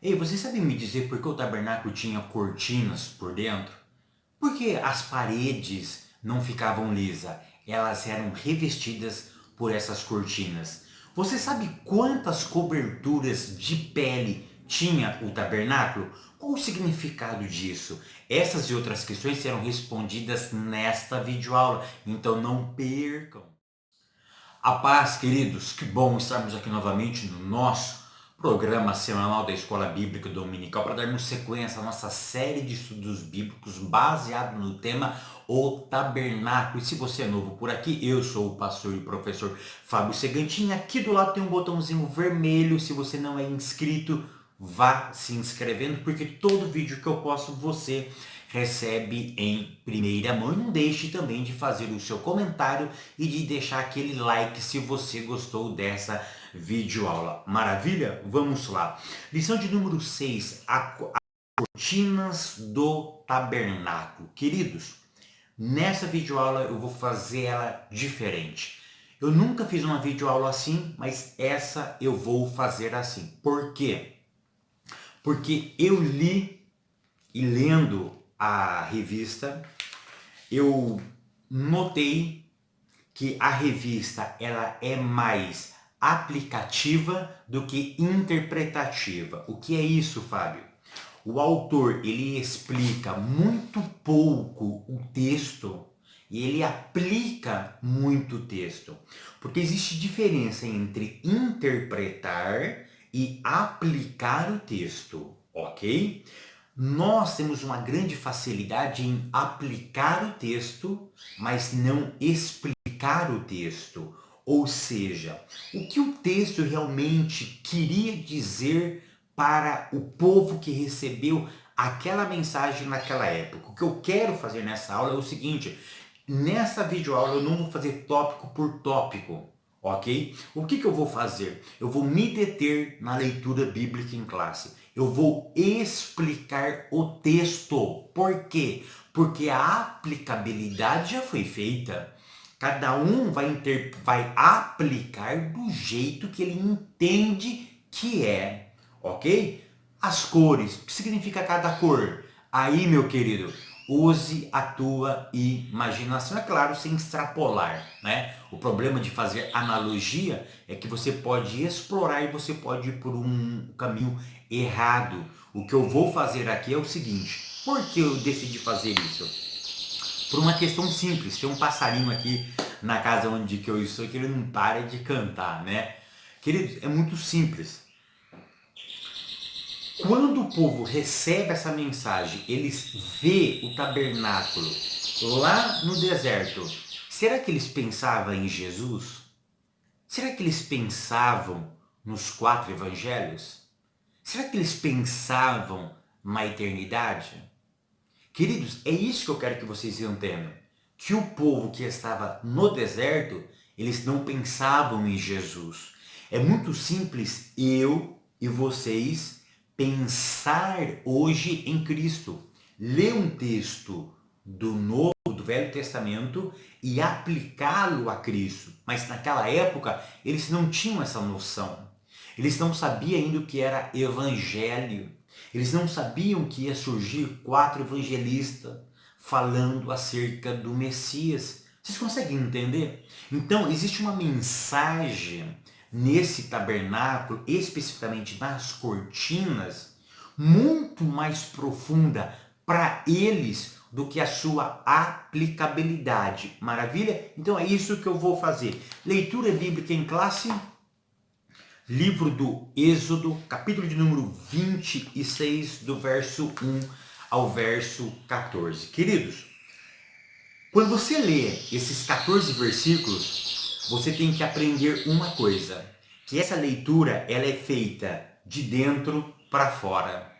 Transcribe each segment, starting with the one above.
Ei, você sabe me dizer por que o tabernáculo tinha cortinas por dentro? Por que as paredes não ficavam lisas? Elas eram revestidas por essas cortinas. Você sabe quantas coberturas de pele tinha o tabernáculo? Qual o significado disso? Essas e outras questões serão respondidas nesta videoaula, então não percam. A paz, queridos, que bom estarmos aqui novamente no nosso programa semanal da Escola Bíblica Dominical para darmos sequência à nossa série de estudos bíblicos baseado no tema O Tabernáculo. E se você é novo por aqui, eu sou o pastor e professor Fábio Segantin. Aqui do lado tem um botãozinho vermelho. Se você não é inscrito, vá se inscrevendo, porque todo vídeo que eu posto você recebe em primeira mão. E não deixe também de fazer o seu comentário e de deixar aquele like se você gostou dessa videoaula. Maravilha? Vamos lá. Lição de número 6, cortinas do tabernáculo. Queridos, nessa videoaula eu vou fazer ela diferente. Eu nunca fiz uma videoaula assim, mas essa eu vou fazer assim. Por quê? Porque eu li e lendo a revista, eu notei que a revista ela é mais aplicativa do que interpretativa. O que é isso, Fábio? O autor ele explica muito pouco o texto e ele aplica muito o texto. Porque existe diferença entre interpretar e aplicar o texto, ok? Nós temos uma grande facilidade em aplicar o texto, mas não explicar o texto. Ou seja, o que o texto realmente queria dizer para o povo que recebeu aquela mensagem naquela época. O que eu quero fazer nessa aula é o seguinte: nessa videoaula eu não vou fazer tópico por tópico, ok? O que eu vou fazer? Eu vou me deter na leitura bíblica em classe. Eu vou explicar o texto. Por quê? Porque a aplicabilidade já foi feita. Cada um vai aplicar do jeito que ele entende que é, ok? As cores, o que significa cada cor? Aí, meu querido, use a tua imaginação, é claro, sem extrapolar, né? O problema de fazer analogia é que você pode explorar e você pode ir por um caminho errado. O que eu vou fazer aqui é o seguinte: por que eu decidi fazer isso? Por uma questão simples. Tem um passarinho aqui na casa onde que eu estou que ele não para de cantar, né? Queridos, é muito simples. Quando o povo recebe essa mensagem, eles vê o tabernáculo lá no deserto. Será que eles pensavam em Jesus? Será que eles pensavam nos 4 evangelhos? Será que eles pensavam na eternidade? Queridos, é isso que eu quero que vocês entendam. Que o povo que estava no deserto, eles não pensavam em Jesus. É muito simples eu e vocês pensar hoje em Cristo. Ler um texto do Novo, do Velho Testamento e aplicá-lo a Cristo. Mas naquela época, eles não tinham essa noção. Eles não sabiam ainda o que era evangelho. Eles não sabiam que ia surgir 4 evangelistas falando acerca do Messias. Vocês conseguem entender? Então, existe uma mensagem nesse tabernáculo, especificamente nas cortinas, muito mais profunda para eles do que a sua aplicabilidade. Maravilha? Então é isso que eu vou fazer. Leitura bíblica em classe. Livro do Êxodo, capítulo de número 26, do verso 1 ao verso 14. Queridos, quando você lê esses 14 versículos, você tem que aprender uma coisa, que essa leitura ela é feita de dentro para fora.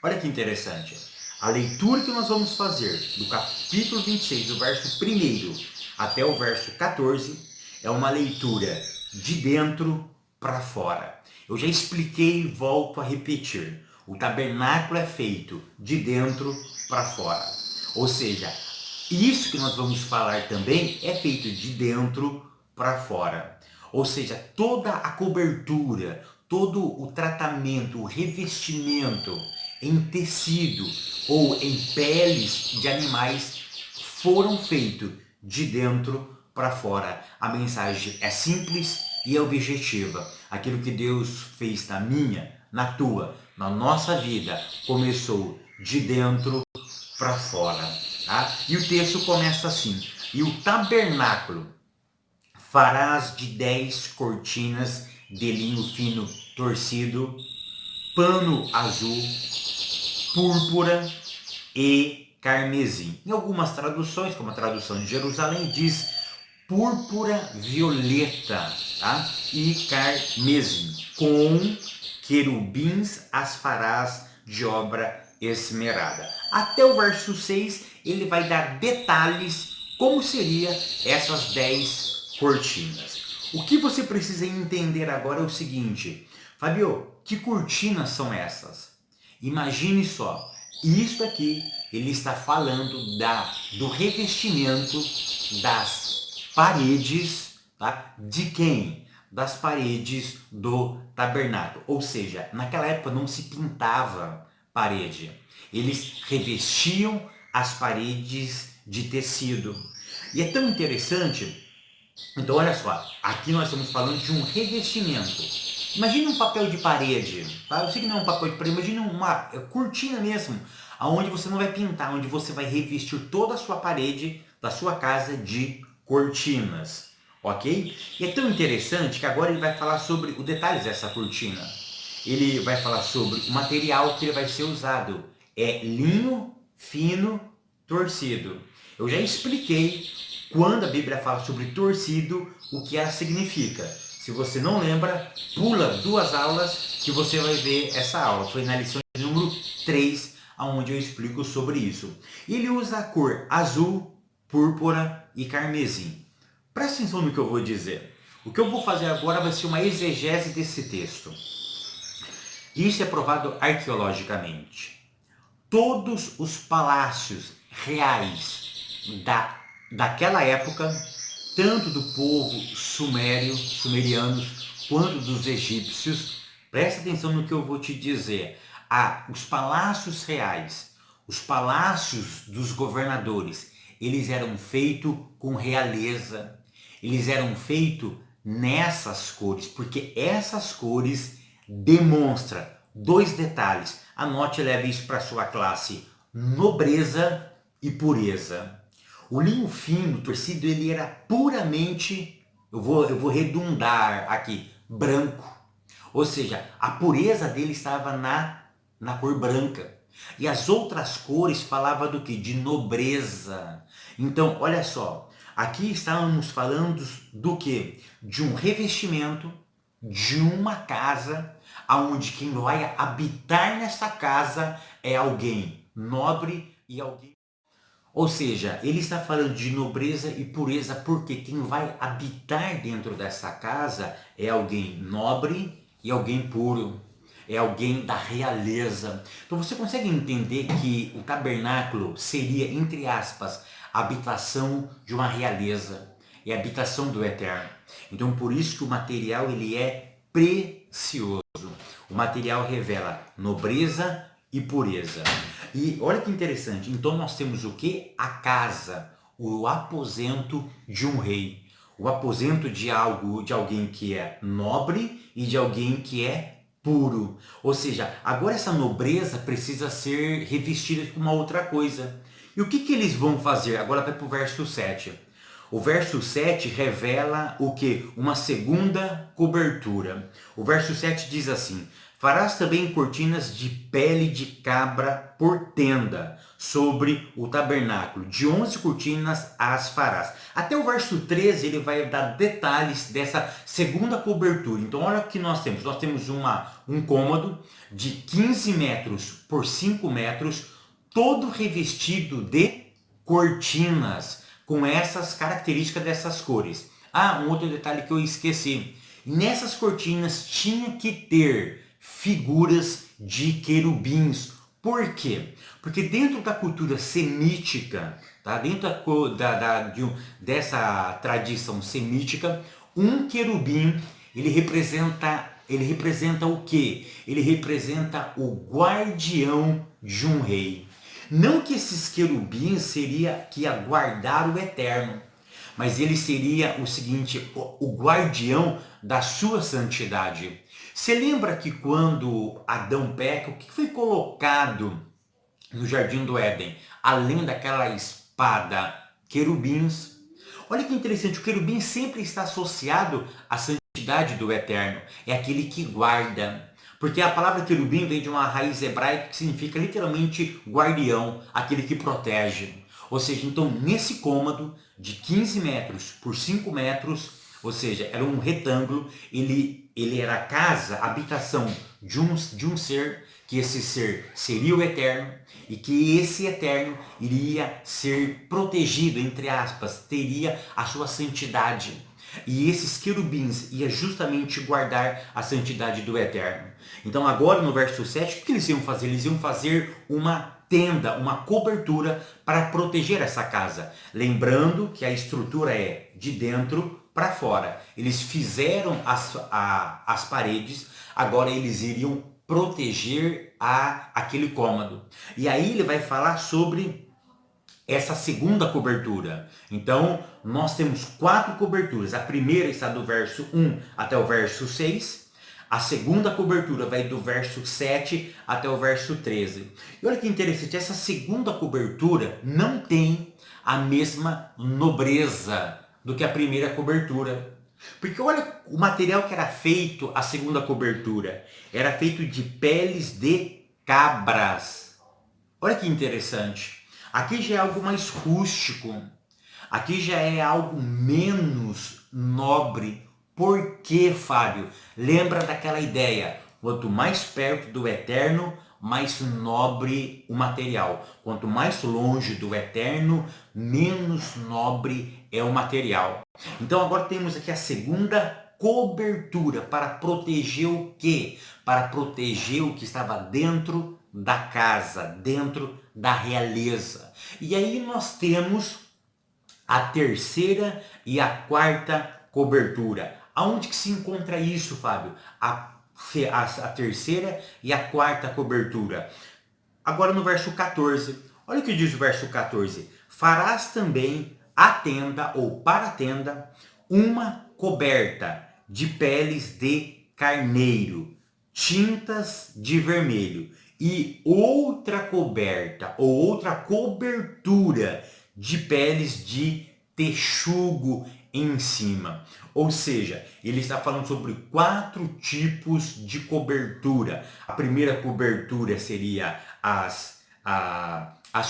Olha que interessante. A leitura que nós vamos fazer do capítulo 26, do verso 1 até o verso 14, é uma leitura de dentro para fora. Eu já expliquei e volto a repetir. O tabernáculo é feito de dentro para fora. Ou seja, isso que nós vamos falar também é feito de dentro para fora. Ou seja, toda a cobertura, todo o tratamento, o revestimento em tecido ou em peles de animais foram feitos de dentro para fora. A mensagem é simples e é objetiva. Aquilo que Deus fez na minha, na tua, na nossa vida, começou de dentro para fora. Tá? E o texto começa assim: e o tabernáculo farás de 10 cortinas de linho fino torcido, pano azul, púrpura e carmesim. Em algumas traduções, como a tradução de Jerusalém, diz púrpura violeta, tá? E carmesim. Com querubins as farás de obra esmerada. Até o verso 6, ele vai dar detalhes como seria essas 10 cortinas. O que você precisa entender agora é o seguinte: Fabio, que cortinas são essas? Imagine só, isso aqui ele está falando do revestimento das paredes, tá? De quem? Das paredes do tabernáculo. Ou seja, naquela época não se pintava parede. Eles revestiam as paredes de tecido. E é tão interessante. Então olha só, aqui nós estamos falando de um revestimento. Imagina um papel de parede, tá? Eu sei que não é um papel de parede, imagina uma cortina mesmo, aonde você não vai pintar, onde você vai revestir toda a sua parede da sua casa de cortinas, ok? E é tão interessante que agora ele vai falar sobre os detalhes dessa cortina. Ele vai falar sobre o material que ele vai ser usado. É linho fino torcido. Eu já expliquei quando a Bíblia fala sobre torcido, o que ela significa. Se você não lembra, pula 2 aulas que você vai ver essa aula. Foi na lição de número 3, onde eu explico sobre isso. Ele usa a cor azul, púrpura e carmesim. Presta atenção no que eu vou dizer. O que eu vou fazer agora vai ser uma exegese desse texto. Isso é provado arqueologicamente. Todos os palácios reais daquela época, tanto do povo sumerianos, quanto dos egípcios, presta atenção no que eu vou te dizer. Os palácios reais, os palácios dos governadores, eles eram feitos com realeza, eles eram feitos nessas cores, porque essas cores demonstram 2 detalhes. Anote e leve isso para sua classe: nobreza e pureza. O linho fino, torcido, ele era puramente, eu vou redundar aqui, branco. Ou seja, a pureza dele estava na cor branca. E as outras cores falavam do que? De nobreza. Então, olha só, aqui estávamos falando do que? De um revestimento de uma casa, onde quem vai habitar nessa casa é alguém nobre e alguém... Ou seja, ele está falando de nobreza e pureza porque quem vai habitar dentro dessa casa é alguém nobre e alguém puro. É alguém da realeza. Então você consegue entender que o tabernáculo seria, entre aspas, a habitação de uma realeza. É a habitação do eterno. Então por isso que o material ele é precioso. O material revela nobreza e pureza. E olha que interessante, então nós temos o que? A casa, o aposento de um rei. O aposento de alguém que é nobre e de alguém que é puro. Ou seja, agora essa nobreza precisa ser revestida com uma outra coisa. E o que eles vão fazer? Agora vai para o verso 7. O verso 7 revela o que? Uma segunda cobertura. O verso 7 diz assim: farás também cortinas de pele de cabra por tenda sobre o tabernáculo. De 11 cortinas as farás. Até o verso 13 ele vai dar detalhes dessa segunda cobertura. Então olha o que nós temos. Nós temos um cômodo de 15 metros por 5 metros, todo revestido de cortinas com essas características dessas cores. Um outro detalhe que eu esqueci. Nessas cortinas tinha que ter figuras de querubins. Por quê? Porque dentro da cultura semítica, tá? Dentro dessa tradição semítica, um querubim ele representa ele representa o quê? Ele representa o guardião de um rei. Não que esses querubins seria que ia guardar o eterno, mas ele seria o seguinte, o guardião da sua santidade. Você lembra que quando Adão peca, o que foi colocado no Jardim do Éden? Além daquela espada, querubins. Olha que interessante, o querubim sempre está associado à santidade do eterno. É aquele que guarda. Porque a palavra querubim vem de uma raiz hebraica que significa literalmente guardião, aquele que protege. Ou seja, então nesse cômodo de 15 metros por 5 metros, ou seja, era um retângulo, ele era a casa, a habitação de um ser, que esse ser seria o eterno, e que esse eterno iria ser protegido, entre aspas, teria a sua santidade. E esses querubins iam justamente guardar a santidade do eterno. Então agora no verso 7, o que eles iam fazer? Eles iam fazer uma tenda, uma cobertura para proteger essa casa. Lembrando que a estrutura é de dentro para fora. Eles fizeram as paredes, agora eles iriam proteger aquele cômodo. E aí ele vai falar sobre essa segunda cobertura. Então, nós temos 4 coberturas. A primeira está do verso 1 até o verso 6. A segunda cobertura vai do verso 7 até o verso 13. E olha que interessante, essa segunda cobertura não tem a mesma nobreza do que a primeira cobertura. Porque olha o material que era feito a segunda cobertura. Era feito de peles de cabras. Olha que interessante. Aqui já é algo mais rústico. Aqui já é algo menos nobre. Por quê, Fábio? Lembra daquela ideia? Quanto mais perto do eterno, mais nobre o material. Quanto mais longe do eterno, menos nobre é o material. Então agora temos aqui a segunda cobertura para proteger o quê? Para proteger o que estava dentro da casa, dentro da realeza. E aí nós temos a terceira e a quarta cobertura. Aonde que se encontra isso, Fábio? A terceira e a quarta cobertura. Agora no verso 14. Olha o que diz o verso 14. Farás também a tenda, ou para a tenda, uma coberta de peles de carneiro, tintas de vermelho, e outra coberta, ou outra cobertura de peles de texugo em cima. Ou seja, ele está falando sobre 4 tipos de cobertura. A primeira cobertura seria as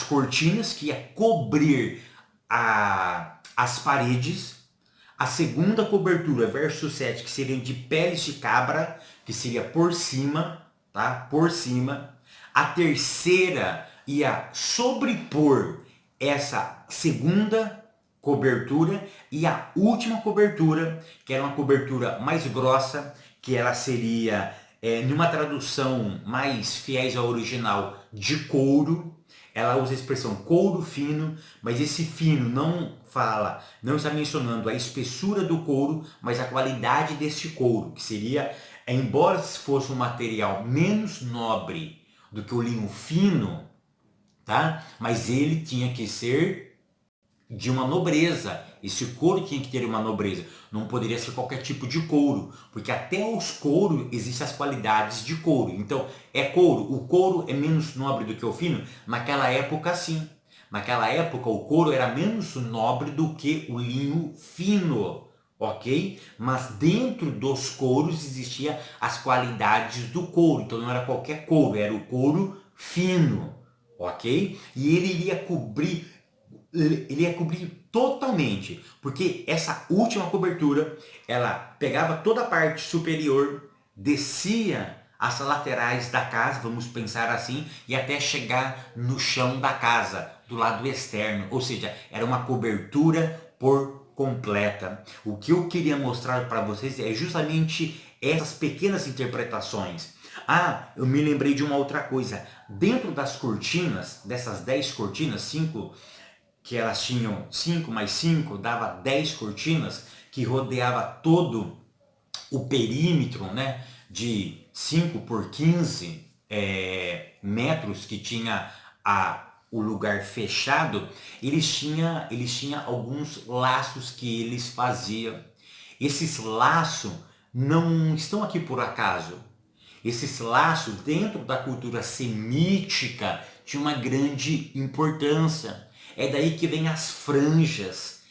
cortinas, que ia cobrir as paredes. A segunda cobertura, verso 7, que seria de peles de cabra, que seria por cima, tá? Por cima. A terceira ia sobrepor essa segunda cobertura, e a última cobertura, que era uma cobertura mais grossa, que ela seria, numa tradução mais fiéis ao original, de couro. Ela usa a expressão couro fino, mas esse fino não está mencionando a espessura do couro, mas a qualidade desse couro, que seria, embora fosse um material menos nobre do que o linho fino, tá? Mas ele tinha que ser de uma nobreza. Esse couro tinha que ter uma nobreza. Não poderia ser qualquer tipo de couro, porque até os couros existem as qualidades de couro. Então, é couro. O couro é menos nobre do que o fino? Naquela época, sim. Naquela época, o couro era menos nobre do que o linho fino, ok? Mas dentro dos couros existiam as qualidades do couro. Então, não era qualquer couro, era o couro fino, ok? E ele iria cobrir totalmente, porque essa última cobertura, ela pegava toda a parte superior, descia as laterais da casa, vamos pensar assim, e até chegar no chão da casa, do lado externo, ou seja, era uma cobertura por completa. O que eu queria mostrar para vocês é justamente essas pequenas interpretações. Ah, eu me lembrei de uma outra coisa. Dentro das cortinas, dessas 10 cortinas, 5, que elas tinham 5 mais 5, dava 10 cortinas, que rodeava todo o perímetro, né, de 5 por 15 metros que tinha o lugar fechado, eles tinham alguns laços que eles faziam. Esses laços não estão aqui por acaso. Esses laços, dentro da cultura semítica, tinham uma grande importância. É daí que vem as franjas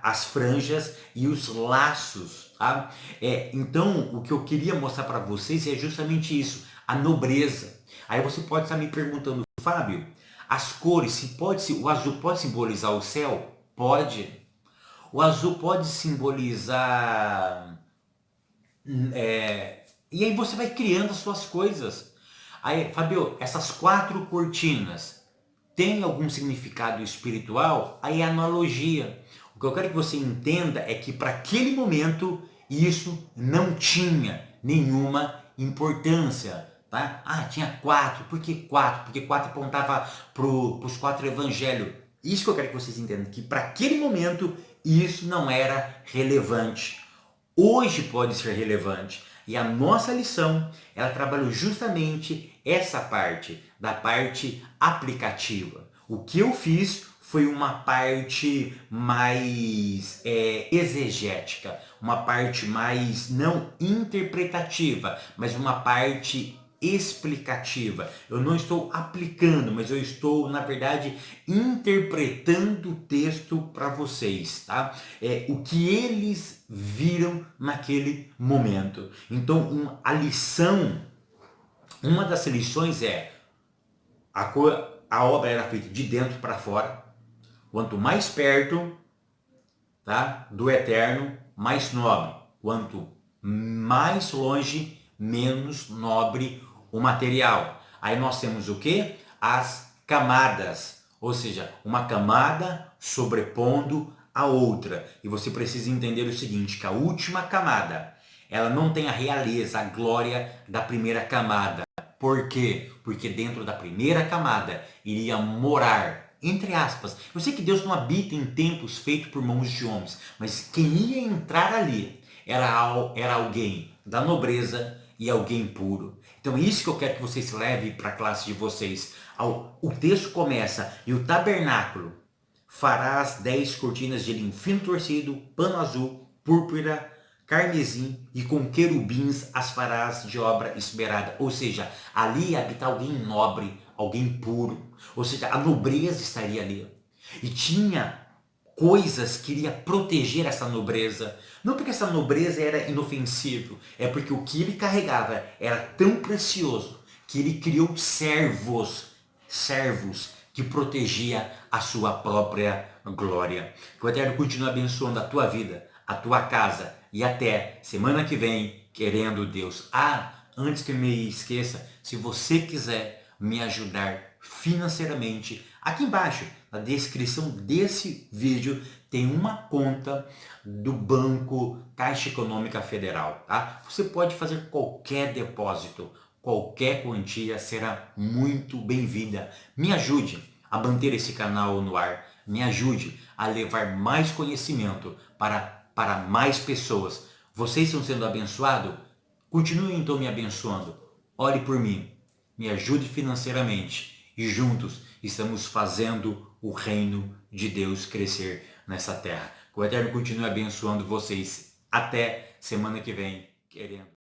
as franjas e os laços. Tá? Então, o que eu queria mostrar para vocês é justamente isso, a nobreza. Aí você pode estar me perguntando, Fábio, as cores, o azul pode simbolizar o céu? Pode. O azul pode simbolizar e aí você vai criando as suas coisas. Aí, Fabio, essas 4 cortinas têm algum significado espiritual? Aí é analogia. O que eu quero que você entenda é que para aquele momento isso não tinha nenhuma importância. Tá? Ah, tinha 4. Por que 4? Porque 4 apontava para os 4 evangelhos. Isso que eu quero que vocês entendam, que para aquele momento isso não era relevante. Hoje pode ser relevante. E a nossa lição, ela trabalhou justamente essa parte, da parte aplicativa. O que eu fiz foi uma parte mais exegética, uma parte mais não interpretativa, mas uma parte explicativa. Eu não estou aplicando, mas eu estou, na verdade, interpretando o texto para vocês, tá? O que eles viram naquele momento. Então, a lição, uma das lições é a obra era feita de dentro para fora. Quanto mais perto, tá, do eterno, mais nobre. Quanto mais longe, menos nobre o material. Aí nós temos o que? As camadas, ou seja, uma camada sobrepondo a outra. E você precisa entender o seguinte, que a última camada, ela não tem a realeza, a glória da primeira camada. Por quê? Porque dentro da primeira camada iria morar, entre aspas, eu sei que Deus não habita em templos feitos por mãos de homens, mas quem ia entrar ali era alguém da nobreza e alguém puro. Então isso que eu quero que vocês levem para a classe de vocês. O texto começa, e o tabernáculo farás 10 cortinas de linho fino torcido, pano azul, púrpura, carmesim, e com querubins as farás de obra esmerada. Ou seja, ali habita alguém nobre, alguém puro. Ou seja, a nobreza estaria ali. E tinha coisas que iria proteger essa nobreza. Não porque essa nobreza era inofensiva, é porque o que ele carregava era tão precioso que ele criou servos que protegia a sua própria glória. Que o Eterno continue abençoando a tua vida, a tua casa, e até semana que vem, querendo Deus. Antes que eu me esqueça, se você quiser me ajudar financeiramente, aqui embaixo, na descrição desse vídeo, tem uma conta do Banco Caixa Econômica Federal, tá? Você pode fazer qualquer depósito, qualquer quantia será muito bem-vinda. Me ajude a manter esse canal no ar, me ajude a levar mais conhecimento para mais pessoas. Vocês estão sendo abençoados? Continuem então me abençoando. Ore por mim, me ajude financeiramente e juntos estamos fazendo o reino de Deus crescer nessa terra. Que o Eterno continue abençoando vocês. Até semana que vem, querendo.